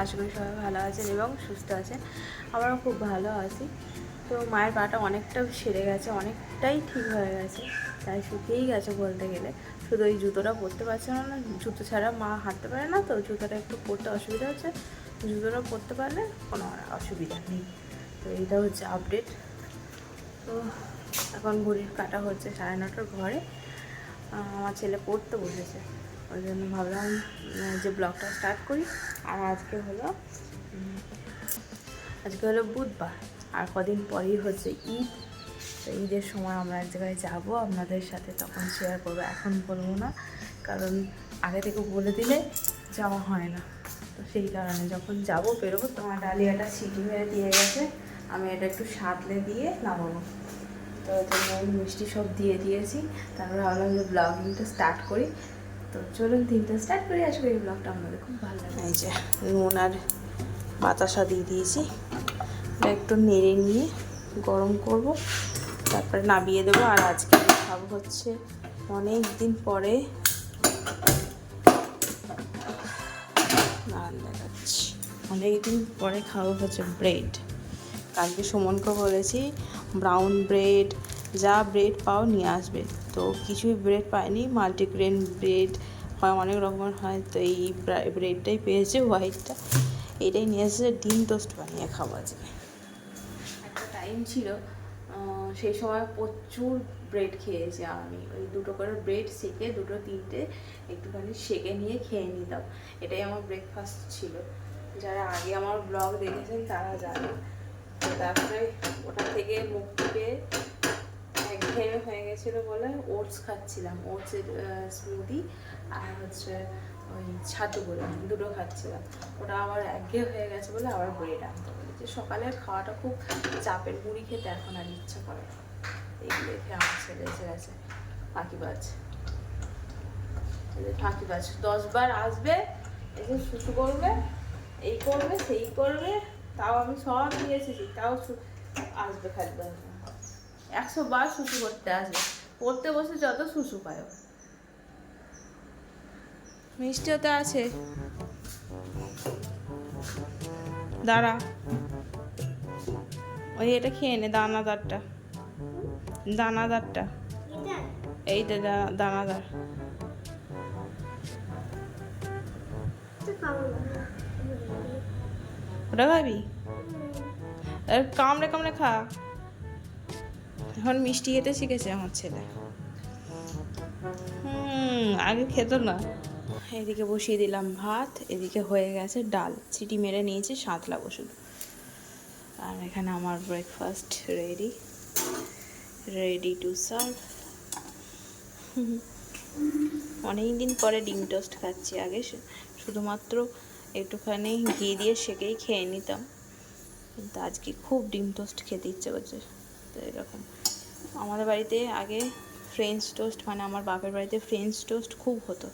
আশা করি সবাই ভালো আছেন এবং সুস্থ আছেন। আমরাও খুব ভালো আছি। তো মায়ের পাটা অনেকটা সেরে গেছে, অনেকটাই ঠিক হয়ে গেছে, তাই শুকিয়েই গেছে বলতে গেলে। শুধু ওই জুতোটা পরতে পারছে না, জুতো ছাড়া মা হাঁটতে পারে না, তো জুতোটা একটু পরতে অসুবিধা হচ্ছে। জুতোটা পরতে পারলে কোনো অসুবিধা নেই। তো এইটা হচ্ছে আপডেট। তো এখন ঘড়ির কাটা হচ্ছে 9:30 ঘরে। আমার ছেলে পড়তে বসেছে, ওই জন্য ভাবলাম যে ব্লগটা স্টার্ট করি। আর আজকে হলো বুধবার, আর কদিন পরেই হচ্ছে ঈদ। তো ঈদের সময় আমরা এক জায়গায় যাবো আপনাদের সাথে, তখন শেয়ার করবো, এখন বলবো না, কারণ আগে থেকে বলে দিলে যাওয়া হয় না। তো সেই কারণে যখন যাবো বেরোবো। তোমার ডালিয়াটা সিটি মেরে দিয়ে গেছে, আমি এটা একটু সাঁতলে দিয়ে নামাবো। তো ওই জন্য আমি মিষ্টি সব দিয়ে দিয়েছি। তারপরে ভাবলাম যে ব্লগিংটা স্টার্ট করি। তো চলুন দিনটা স্টার্ট করি, আশা করি এই ব্লগটা আপনাদের খুব ভালো লাগে। এই যে নুন আর বাতাসা দিয়ে দিয়েছি, এটা একটু নেড়ে নিয়ে গরম করব, তারপরে নামিয়ে দেবো। আর আজকে খাবো হচ্ছে অনেক দিন পরে, দেখাচ্ছি, অনেক দিন পরে খাবো হচ্ছে ব্রেড। কালকে সুমনকে বলেছি ব্রাউন ব্রেড, যা ব্রেড পাও নিয়ে আসবে, তো কিছুই ব্রেড পাইনি। মাল্টিগ্রেন ব্রেড হয়, অনেক রকমের হয়, তো এই ব্রেডটাই পেয়েছে, হোয়াইটটা, এটাই নিয়ে এসেছে। ডিম টোস্ট বানিয়ে খাওয়া আজকে। একটা টাইম ছিল, সেই সময় প্রচুর ব্রেড খেয়েছি আমি। ওই 2টো করে ব্রেড সেকে, 2টো 3টে একটুখানি সেকে নিয়ে খেয়ে নিতাম। এটাই আমার ব্রেকফাস্ট ছিল। যারা আগে আমার ব্লগ দেখেছেন তারা জানেন। তো তারপরে ওটা থেকে মুক্তি পেয়ে একঘেয়ে হয়ে গেছিলো বলে ওটস খাচ্ছিলাম, ওটসের স্মুদি আর হচ্ছে ওই ছাতুগুলো, 2টো খাচ্ছিলাম। ওটা আবার একঘেয়ে হয়ে গেছে বলে আবার ব্রেড আনতে বলেছে। সকালের খাওয়াটা খুব চাপের, মুড়ি খেতে এখন আর ইচ্ছা করে না। এইগুলো খেয়ে আমার ছেলে এসে গেছে ফাঁকিবাজ। ফাঁকিবাজ 10 বার আসবে, এসে শুশু করবে, এই করবে সেই করবে, তাও আমি সব নিয়ে এসেছি, তাও আসবে খালি 100 বার শুশু করতে আসবে। পড়তে বসে যত শুশু পায়। মিষ্টি হতে আছে, দাঁড়া, ওই এটা খেয়ে নে, দানাদারটা, দানাদারটা, এইটা দানাদার। ওটা খাবি? কামড়ে কামড়ে খা। এখন মিষ্টি খেতে শিখেছে আমার ছেলে। আগে খেত না। এদিকে বসিয়ে দিলাম ভাত, এদিকে হয়ে গেছে ডাল, সিটি মেরে নিয়েছি, সাঁতলাবো শুধু। আর এখানে আমার ব্রেকফাস্ট রেডি টু সার্ভ। অনেক দিন পরে ডিম টোস্ট খাচ্ছি। আগে শুধুমাত্র একটুখানি ঘি দিয়ে সেকেই খেয়ে নিতাম, কিন্তু আজকে খুব ডিম টোস্ট খেতে ইচ্ছে করছে। তো এরকম আমাদের বাড়িতে আগে ফ্রেঞ্চ টোস্ট, মানে আমার বাপের বাড়িতে ফ্রেঞ্চ টোস্ট খুব হতো।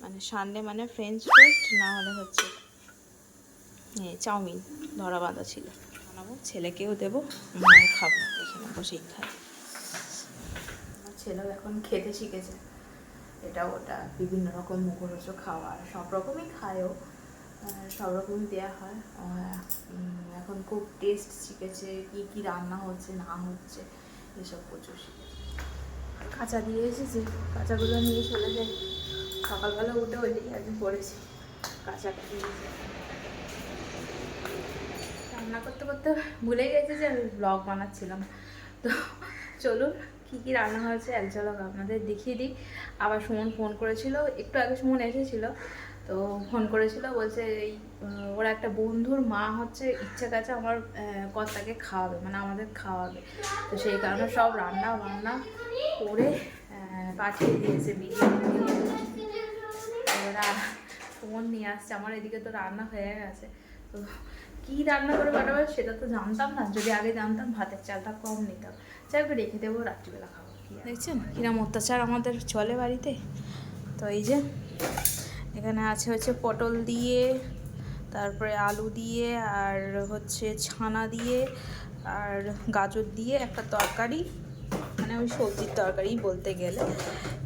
মানে সানডে মানে ফ্রেঞ্চ টোস্ট, না হলে হচ্ছে চাউমিন ধরা বাঁধা ছিল। বানাবো, ছেলেকেও দেবো, মাও খাবো, এখানে বসেই খাই। আমার ছেলেও এখন খেতে শিখেছে, এটা ওটা বিভিন্ন রকম মুখরোচক খাবার, সব রকমই খায়ও, সব রকমই দেওয়া হয়। এখন খুব টেস্ট শিখেছে, কী কী রান্না হচ্ছে না হচ্ছে এসব প্রচুর শিখেছে। কাঁচা দিয়ে এসেছি, কাঁচাগুলো নিয়ে চলে যাই। সকালবেলা উঠে ওইটাই একদিন পড়েছি, কাঁচাটা নিয়ে যাই। রান্না করতে করতে ভুলে গেছি যে আমি ব্লগ বানাচ্ছিলাম। তো চলুন কী কী রান্না হয়েছে এক ঝলক আপনাদের দেখিয়ে দিই। আবার সুমন ফোন করেছিল, একটু আগে সুমন এসেছিলো, তো ফোন করেছিল, বলছে এই ওরা একটা বন্ধুর মা হচ্ছে ইচ্ছে কাছে আমার কর্তাকে খাওয়াবে, মানে আমাদের খাওয়াবে। তো সেই কারণে সব রান্না বান্না করে পাঠিয়ে দিয়েছে বিরিয়ানি। ওরা সুমন নিয়ে আসছে, আমার এদিকে তো রান্না হয়ে গেছে। তো কী রান্না করে পাঠাবে সেটা তো জানতাম না, যদি আগে জানতাম ভাতের চালটা কম নিতাম। যাই হোক রেখে দেবো, রাত্রিবেলা খাবো। দেখছেন কিরম অত্যাচার আমাদের চলে বাড়িতে। তো এই যে এখানে আছে হচ্ছে পটল দিয়ে, তারপরে আলু দিয়ে, আর হচ্ছে ছানা দিয়ে, আর গাজর দিয়ে একটা তরকারি, মানে ওই সবজির তরকারি বলতে গেলে,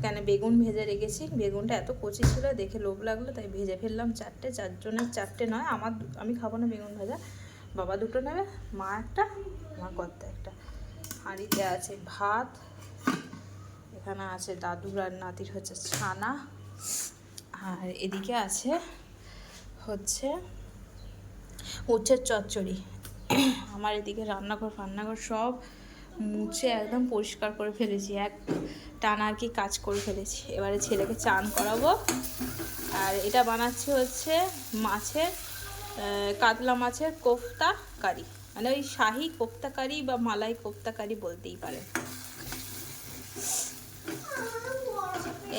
কেন বেগুন ভেজে রেখেছি, বেগুনটা এত কচি ছিল দেখে লোভ লাগলো তাই ভেজে ফেললাম 4টে, 4 জনের 4টে নয়, আমি খাবো না বেগুন ভাজা, বাবা 2টো নেবে, মা একটা, আমার কর্তা একটা। হাঁড়িতে আছে ভাত, এখানে আছে দাদুর আর নাতির হচ্ছে ছানা, আর এদিকে আছে হচ্ছে উচ্ছের চচ্চড়ি। আমার এদিকে রান্নাঘর সব মুছে একদম পরিষ্কার করে ফেলেছি, এক টানা আর কি কাজ করে ফেলেছি। এবারে ছেলেকে চান করাবো। আর এটা বানাচ্ছি হচ্ছে মাছের কাতলা মাছের কোফতা কারি, মানে ওই শাহি কোফতা কারি বা মালাই কোফতা কারি বলতেই পারে।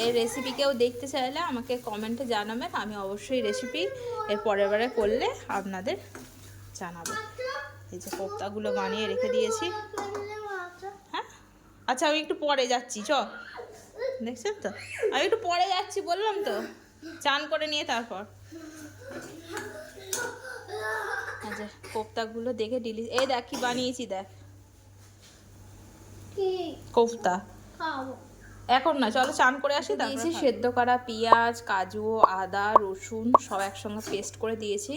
এই রেসিপি কেউ দেখতে চাইলে আমাকে কমেন্টে জানাবেন, আমি অবশ্যই রেসিপি এর পরের বারে করলে আপনাদের জানাবো। এই যে কোফতাগুলো বানিয়ে রেখে দিয়েছি। হ্যাঁ আচ্ছা, আমি একটু পরে যাচ্ছি, দেখছেন তো, আমি একটু পরে যাচ্ছি বললাম তো, চান করে নিয়ে তারপর। আচ্ছা কোফতাগুলো দেখে এই দেখ কি বানিয়েছি, দেখ কোফতা। এখন না, চলো চান করে আসি। দিয়েছি সেদ্ধ করা পেঁয়াজ, কাজু, আদা, রসুন সব একসঙ্গে পেস্ট করে দিয়েছি।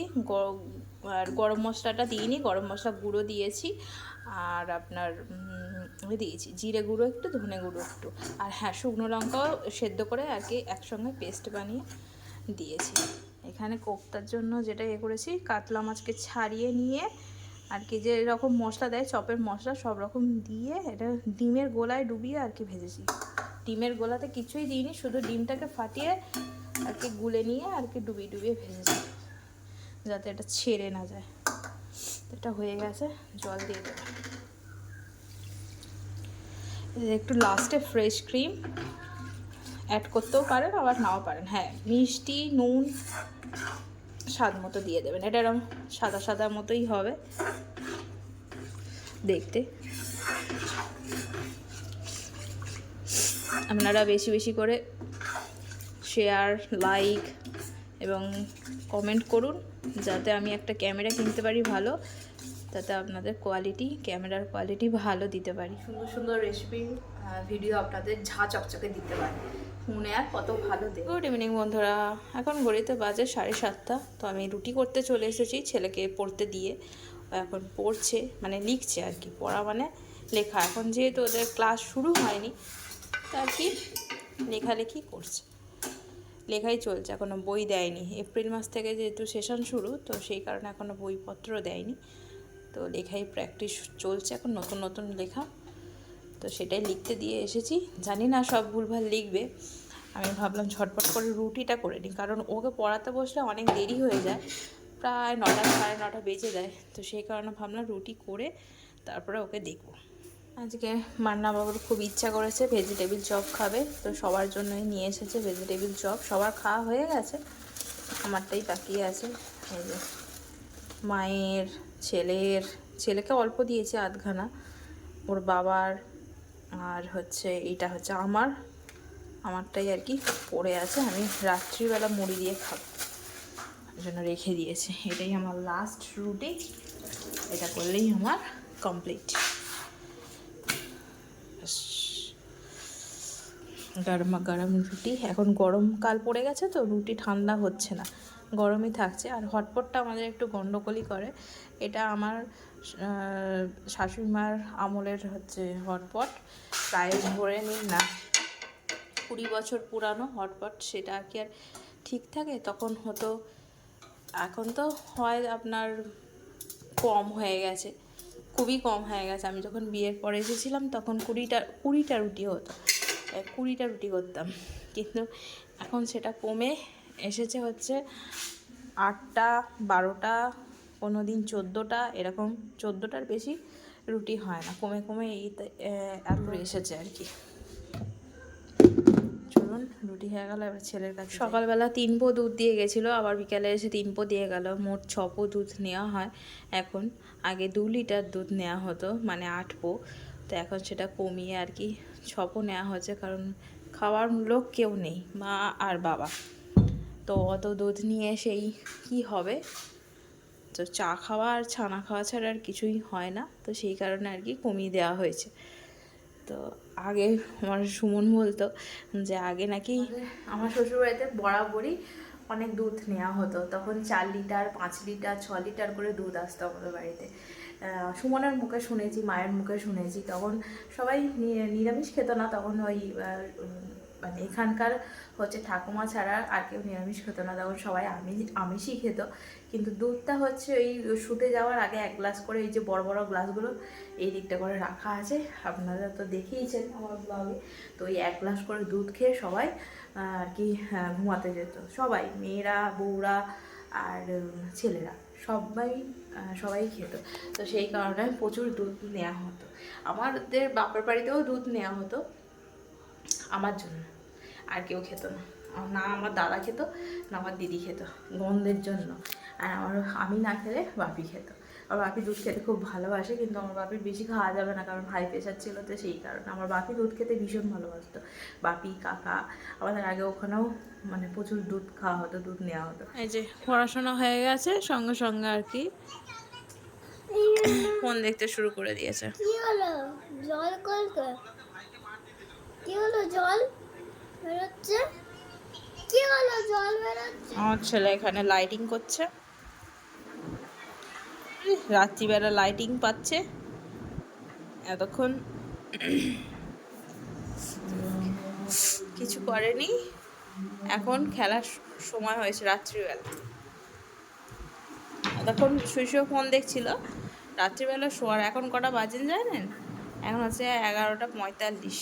আর গরম মশলাটা দিইনি, গরম মশলা গুঁড়ো দিয়েছি, আর আপনার দিয়েছি জিরে গুঁড়ো একটু, ধনে গুঁড়ো একটু, আর হ্যাঁ শুকনো লঙ্কাও সেদ্ধ করে আর কি একসঙ্গে পেস্ট বানিয়ে দিয়েছি। এখানে কোফতার জন্য যেটা করেছি, কাতলা মাছকে ছাড়িয়ে নিয়ে আর কি যে এরকম মশলা দেয়, চপের মশলা সব রকম দিয়ে এটা ডিমের গোলায় ডুবিয়ে আর কি ভেজেছি। ডিমের গোলাতে কিছুই দিইনি, শুধু ডিমটাকে ফাটিয়ে আর কি গুলে নিয়ে আর কি ডুবিয়ে ভেজেছি, যাতে এটা ছেড়ে না যায়। এটা হয়ে গেছে, জল দিয়ে দেবো। একটু লাস্টে ফ্রেশ ক্রিম অ্যাড করতেও পারেন, আবার নাও পারেন। হ্যাঁ মিষ্টি নুন স্বাদ মতো দিয়ে দেবেন, এটা এরকম সাদা সাদা মতোই হবে দেখতে। আপনারা বেশি বেশি করে শেয়ার, লাইক এবং কমেন্ট করুন, যাতে আমি একটা ক্যামেরা কিনতে পারি ভালো, তাতে আপনাদের ক্যামেরার কোয়ালিটি ভালো দিতে পারি, সুন্দর সুন্দর রেসিপি ভিডিও আপনাদের চকচকে দিতে পারি, মনে আর কত ভালো দেয়। গুড ইভিনিং বন্ধুরা, এখন ঘড়িতে বাজে 7:30। তো আমি রুটি করতে চলে এসেছি ছেলেকে পড়তে দিয়ে, এখন পড়ছে, মানে লিখছে আর কি, পড়া মানে লেখা। এখন যেহেতু ওদের ক্লাস শুরু হয়নি তা আর কি লেখালেখি করছে, লেখাই চলছে, এখনও বই দেয়নি। এপ্রিল মাস থেকে যেহেতু সেশন শুরু, তো সেই কারণে এখনও বইপত্র দেয়নি, তো লেখাই প্র্যাকটিস চলছে এখন, নতুন নতুন লেখা, তো সেটাই লিখতে দিয়ে এসেছি। জানি না সব ভুলভাল লিখবে, আমি ভাবলাম ঝটপট করে রুটিটা করে নিই, কারণ ওকে পড়াতে বসলে অনেক দেরি হয়ে যায়, প্রায় 9টা 9:30 বেজে যায়, তো সেই কারণে ভাবলাম রুটি করে তারপরে ওকে দেখবো। আজকে মান্নাবাবুর খুব ইচ্ছা করেছে ভেজিটেবিল চপ খাবে, তো সবার জন্যই নিয়ে এসেছে ভেজিটেবিল চপ। সবার খাওয়া হয়ে গেছে, আমারটাই বাকি আছে। এই যে মায়ের, ছেলেকে অল্প দিয়েছি, আধখানা, ওর বাবার, আর হচ্ছে এইটা হচ্ছে আমারটাই আর কি পড়ে আছে। আমি রাত্রিবেলা মুড়ি দিয়ে খাবো, ওই জন্য রেখে দিয়েছি। এটাই আমার লাস্ট রুটি, এটা করলেই আমার কমপ্লিট। গরম রুটি, এখন গরমকাল পড়ে গেছে তো রুটি ঠান্ডা হচ্ছে না, গরমই থাকছে। আর হটপটটা আমাদের একটু গন্ডগোলই করে, এটা আমার শাশুড়িমার আমলের হচ্ছে হটপট, প্রায় ভরে নিন না 20 বছর পুরানো হটপট, সেটা আর কি আর ঠিক থাকে তখন হতো, এখন তো হয় আপনার কম হয়ে গেছে, খুবই কম হয়ে গেছে। আমি যখন বিয়ের পরে এসেছিলাম তখন 20টা রুটি হতো, 20টা রুটি করতাম, কিন্তু এখন সেটা কমে এসেছে হচ্ছে 8টা 12টা, কোনো দিন 14টা, এরকম 14টার বেশি রুটি হয় না, কমে কমে এত এসেছে আর কি। চলুন রুটি হয়ে গেল, এবার ছেলের কাছে। সকালবেলা 3 পো দুধ দিয়ে গেছিলো, আবার বিকালে এসে 3 পো দিয়ে গেল, মোট 6 পো দুধ নেওয়া হয় এখন। আগে 2 লিটার দুধ নেওয়া হতো, মানে 8 পো, তো এখন সেটা কমিয়ে আর কি 6 পো নেওয়া হয়েছে, কারণ খাওয়ার লোক কেউ নেই, মা আর বাবা, তো অত দুধ নিয়ে সেই কি হবে, তো চা খাওয়া আর ছানা খাওয়া ছাড়া আর কিছুই হয় না, তো সেই কারণে আর কি কমিয়ে দেওয়া হয়েছে। তো তো আগে আমার সুমন বলতো যে আগে নাকি আমার শ্বশুরবাড়িতে বরাবরই অনেক দুধ নেওয়া হতো, তখন 4 লিটার 5 লিটার 6 লিটার করে দুধ আসতো আমাদের বাড়িতে। সুমনের মুখে শুনেছি, মায়ের মুখে শুনেছি, তখন সবাই নিরামিষ খেত না, তখন ওই মানে এখানকার হচ্ছে ঠাকুমা ছাড়া আর কেউ নিরামিষ খেত না, তখন সবাই আমিষই খেত। কিন্তু দুধটা হচ্ছে ওই শুতে যাওয়ার আগে 1 গ্লাস করে, এই যে বড় বড় গ্লাসগুলো এই দিকটা করে রাখা আছে, আপনারা তো দেখেইছেন আমার ব্লগে। তো ওই 1 গ্লাস করে দুধ খেয়ে সবাই আর কি ঘুমাতে যেত, সবাই, মেয়েরা, বউরা আর ছেলেরা, সবাই খেত। তো সেই কারণে প্রচুর দুধ নেওয়া হতো। আমাদের বাপের বাড়িতেও দুধ নেওয়া হতো আমার জন্য, আর কেউ খেত না। না আমার দাদা খেত, না আমার দিদি খেত, গন্ধের জন্য। আর আমি না খেলে বাপি খেত। আর বাপি দুধ খেতে খুব ভালোবাসে, কিন্তু আমার বাপির বেশি খাওয়া যাবে না, কারণ হাই প্রেশার ছিল, তো সেই কারণে। আমার বাপি দুধ খেতে ভীষণ ভালোবাসতো, বাপি, কাকা। আমাদের আগে ওখানেও মানে প্রচুর দুধ খাওয়া হতো, দুধ নেওয়া হতো। এই যে পড়াশোনা হয়ে গেছে, সঙ্গে সঙ্গে আর কি ফোন দেখতে শুরু করে দিয়েছে। কি হলো? জল কলকে কি হলো? জল বেরোচ্ছে। কি হলো? জল বেরোচ্ছে। আমার ছেলে এখানে লাইটিং করছে, রাত্রিবেলা লাইটিং পাচ্ছে এতক্ষণ। কিছু করেনি, এখন খেলার সময় হয়েছে রাত্রিবেলা। এতক্ষণ শুয়ে ফোন দেখছিল, রাত্রিবেলা শোয়ার। এখন কটা বাজেন জানেন? এখন হচ্ছে 11:45,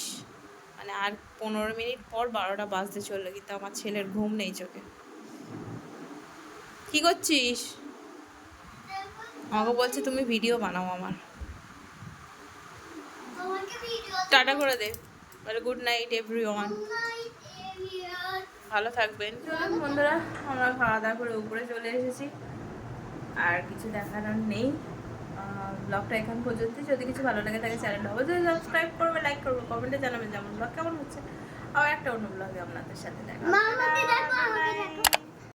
মানে আর 15 মিনিট পর 12টা বাজতে চললো, কিন্তু আমার ছেলের ঘুম নেই চোখে। কি করছিস? আমাকে বলছে তুমি ভিডিও বানাও আমার। তোমাকে ভিডিও টাটা করে দে, বলে গুড নাইট এভরিওয়ান, ভালো থাকবেন। চলুন বন্ধুরা, আমরা খাওয়া দাওয়া করে উপরে চলে এসেছি, আর কিছু দেখানোর নেই। ব্লগটা এখন পর্যন্ত। যদি কিছু ভালো লাগে থাকে চ্যানেলটা অবশ্যই সাবস্ক্রাইব করবে, লাইক করবে, কমেন্টে জানাবেন যেমন ব্লগ কেমন হচ্ছে। আবার একটা অন্য ব্লগে আপনাদের সাথে দেখা হবে।